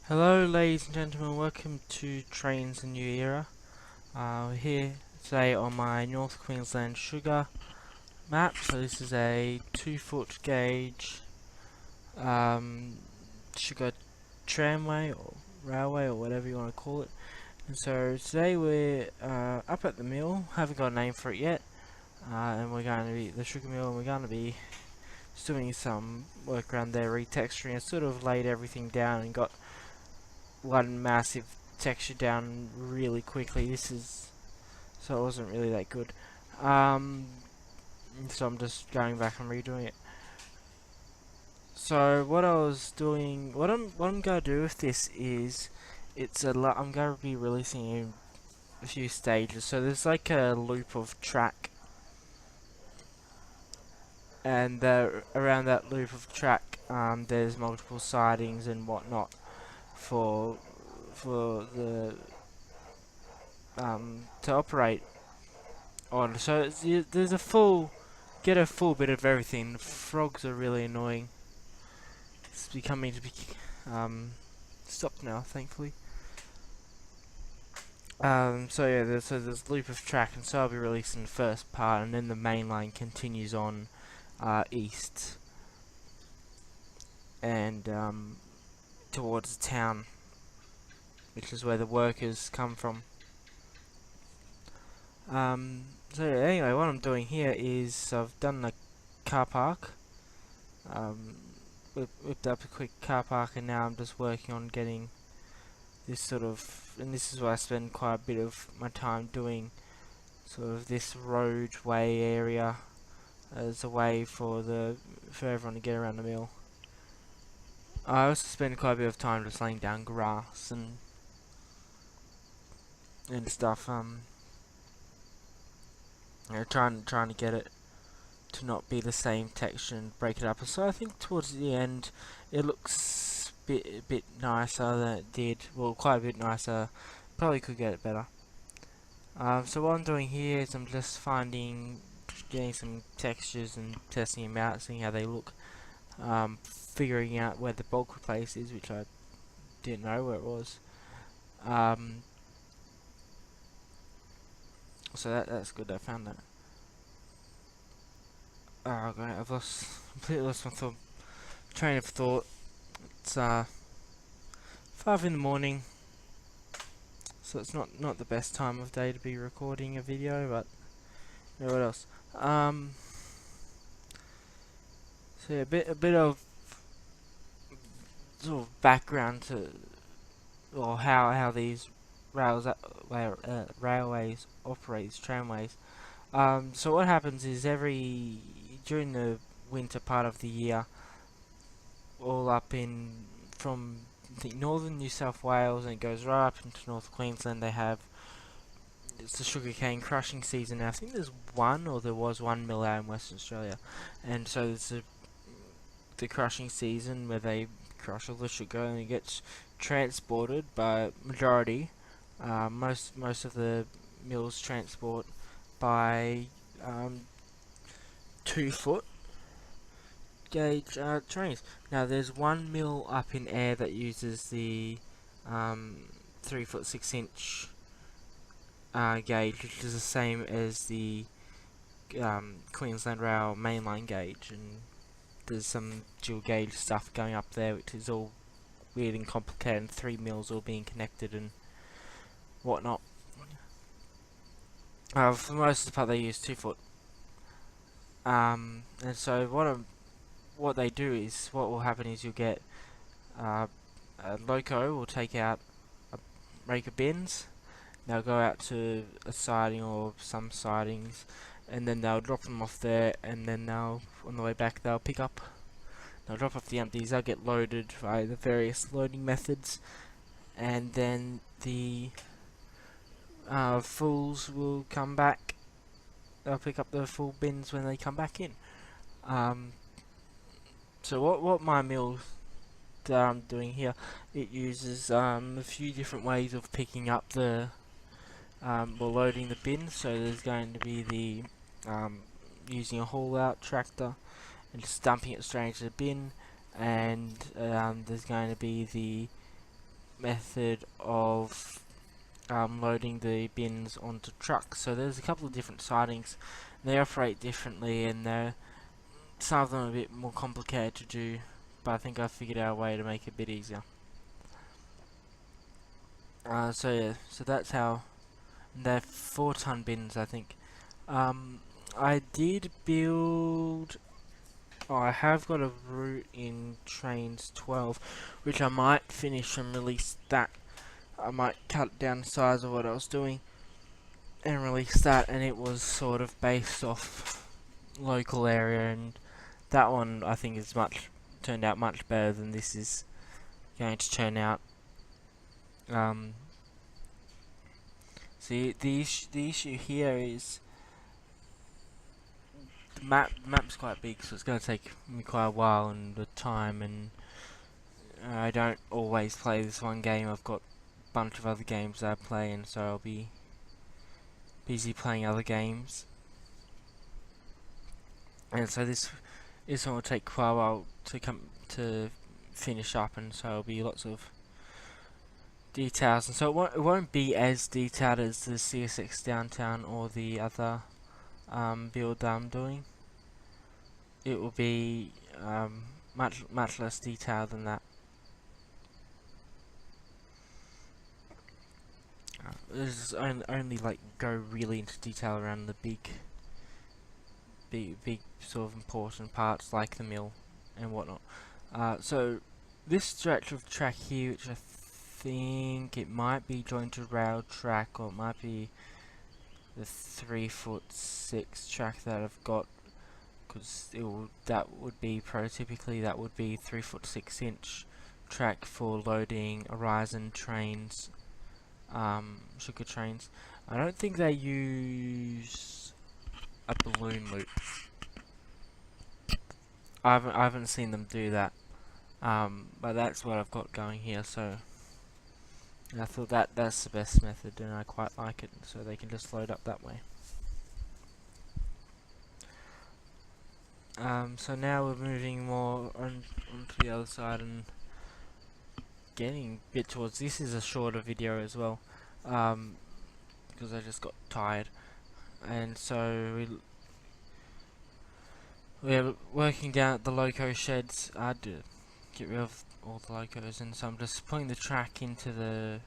Hello ladies and gentlemen, welcome to Trainz, a New Era. We're here today on my North Queensland sugar map. So this is a 2-foot gauge sugar tramway or railway or whatever you want to call it. And so today we're up at the mill, haven't got a name for it yet, and we're going to be the sugar mill, and we're going to be just doing some work around there, retexturing, and sort of laid everything down and got one massive texture down really quickly. So it wasn't really that good. So I'm just going back and redoing it. So what I was doing, what I'm gonna do with this is, I'm gonna be releasing in a few stages. So there's like a loop of track, and around that loop of track, there's multiple sidings and whatnot for the to operate on. So there's get a full bit of everything. The frogs are really annoying. It's becoming to be stopped now, thankfully. So yeah, there's loop of track, and so I'll be releasing the first part, and then the main line continues on east and towards the town, which is where the workers come from. So yeah, anyway, what I'm doing here is I've done a car park. Whipped up a quick car park, and now I'm just working on getting this and this is what I spend quite a bit of my time doing, sort of this roadway area as a way for everyone to get around the mill. I also spend quite a bit of time just laying down grass and stuff, trying to get it to not be the same texture and break it up. So I think towards the end it looks a bit nicer than it did. Well, quite a bit nicer. Probably could get it better. So what I'm doing here is I'm just getting some textures and testing them out, seeing how they look. Figuring out where the bulk replace is, which I didn't know where it was. So that's good. I found that. Oh god, I've completely lost my train of thought. It's 5 in the morning, so it's not the best time of day to be recording a video, but you know what else? So yeah, a bit of sort of background to, or how these railways operate, these tramways. So what happens is during the winter part of the year, all up from I think northern New South Wales, and it goes right up into North Queensland, it's the sugarcane crushing season now. I think there was one mill out in Western Australia, and so there's the crushing season where they crush all the sugar and it gets transported by majority. Most of the mills transport by 2-foot gauge trains. Now there's one mill up in air that uses the 3-foot 6-inch gauge, which is the same as the Queensland Rail mainline gauge, and there's some dual gauge stuff going up there, which is all weird and complicated, and 3 mills all being connected and whatnot. For most of the part they use 2-foot. And so what they do is, what will happen is you'll get a loco will take out a rake of bins. They'll go out to a siding or some sidings, and then they'll drop them off there, and then on the way back they'll drop off the empties. They'll get loaded by the various loading methods, and then the fulls will come back. They'll pick up the full bins when they come back in. So what my mill that I'm doing here, it uses a few different ways of picking up loading the bins. So there's going to be the using a haul out tractor and just dumping it straight into the bin, and there's going to be the method of loading the bins onto trucks. So there's a couple of different sightings. They operate differently, and some of them are a bit more complicated to do, but I think I figured out a way to make it a bit easier. So yeah, so that's how they're 4-ton bins, I think. I did build. Oh, I have got a route in Trainz 12, which I might finish and release that. I might cut down the size of what I was doing and release that, and it was sort of based off local area, and that one I think is turned out much better than this is going to turn out. See, the issue here is the map's quite big, so it's going to take me quite a while and the time, and I don't always play this one game. I've got a bunch of other games that I play, and so I'll be busy playing other games. And so this one will take quite a while to finish up, and so there'll be lots of details, and so it won't be as detailed as the CSX Downtown or the other build that I'm doing. It will be much less detailed than that. This is only like go really into detail around the big sort of important parts like the mill and whatnot. So this stretch of track here, which I think it might be joined to rail track, or it might be the 3'6" track that I've got, because that would be prototypically 3'6" track for loading Horizon trains, sugar trains. I don't think they use a balloon loop. I haven't seen them do that, but that's what I've got going here. So I thought that's the best method, and I quite like it. So they can just load up that way. So now we're moving more onto the other side and getting a bit towards. This is a shorter video as well, because I just got tired, and so we're working down at the loco sheds. I had to get rid of all the locos, and so I'm just putting the track into the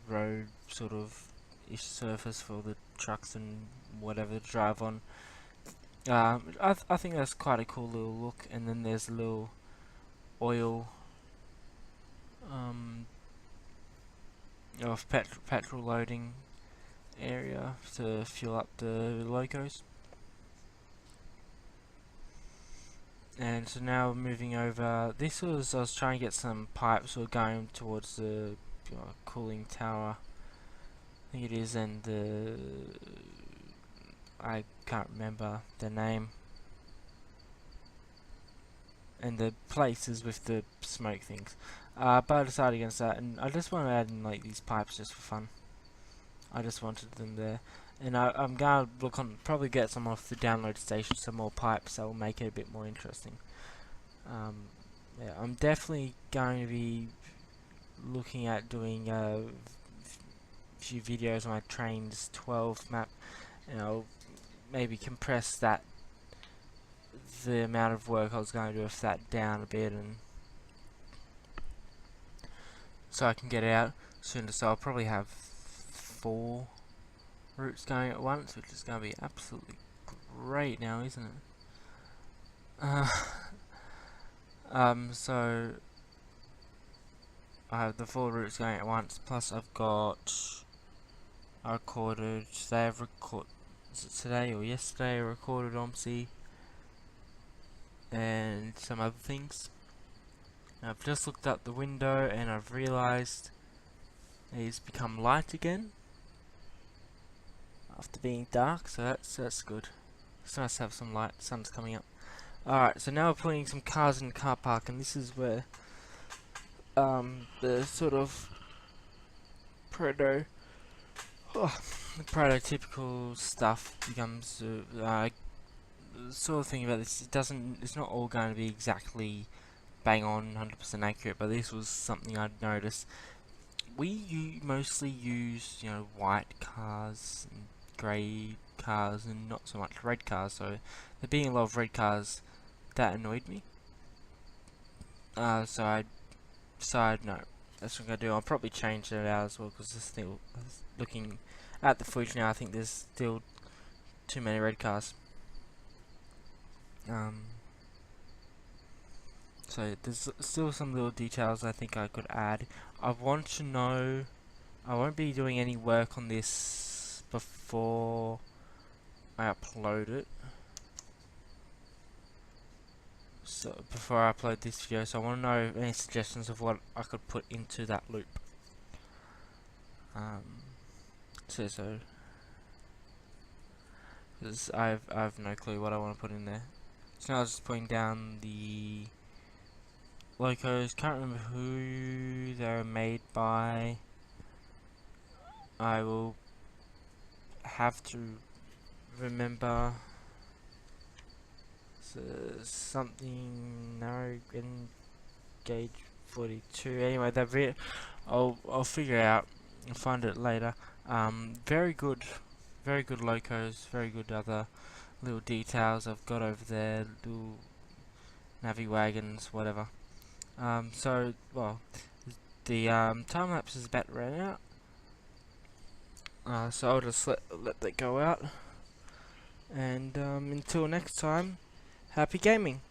road sort of ish surface for the trucks and whatever to drive on. I think that's quite a cool little look. And then there's a little oil of petrol loading area to fuel up the locos. And so now we're moving over. I was trying to get some pipes or going towards the cooling tower, I think it is, and I can't remember the name, and the places with the smoke things, but I decided against that, and I just want to add in like these pipes just for fun. I just wanted them there, and I'm gonna probably get some off the download station, some more pipes that will make it a bit more interesting. Yeah, I'm definitely going to be looking at doing a few videos on my Trainz 12 map, and I'll maybe compress the amount of work I was going to do with that down a bit, and so I can get it out sooner. So I'll probably have 4 routes going at once, which is going to be absolutely great now, isn't it? So I have the 4 routes going at once, plus I recorded today. Is it today or yesterday? I recorded OMSI and some other things. I've just looked out the window and I've realised it's become light again after being dark, so that's good. It's nice to have some light. The sun's coming up. Alright, so now we're putting some cars in the car park, and this is where the sort of prototypical stuff becomes the sort of thing about this. It's not all going to be exactly bang on 100% accurate, but this was something I'd noticed. We mostly use, you know, white cars and grey cars and not so much red cars, so there being a lot of red cars, that annoyed me. So I decided, no, that's what I'm going to do. I'll probably change that out as well, because there's still, looking at the footage now, I think there's still too many red cars. So there's still some little details I think I could add. I want to know, I won't be doing any work on this before I upload it. So before I upload this video, so I want to know any suggestions of what I could put into that loop. So because I've no clue what I want to put in there. So now I was just putting down the locos. Can't remember who they're made by. I will have to remember. So something narrow gauge 42. Anyway, I'll figure it out and find it later. Very good locos. Very good other little details I've got over there. Little navy wagons, whatever. So well, the time lapse is about to run out. So I'll just let that go out. And until next time, happy gaming.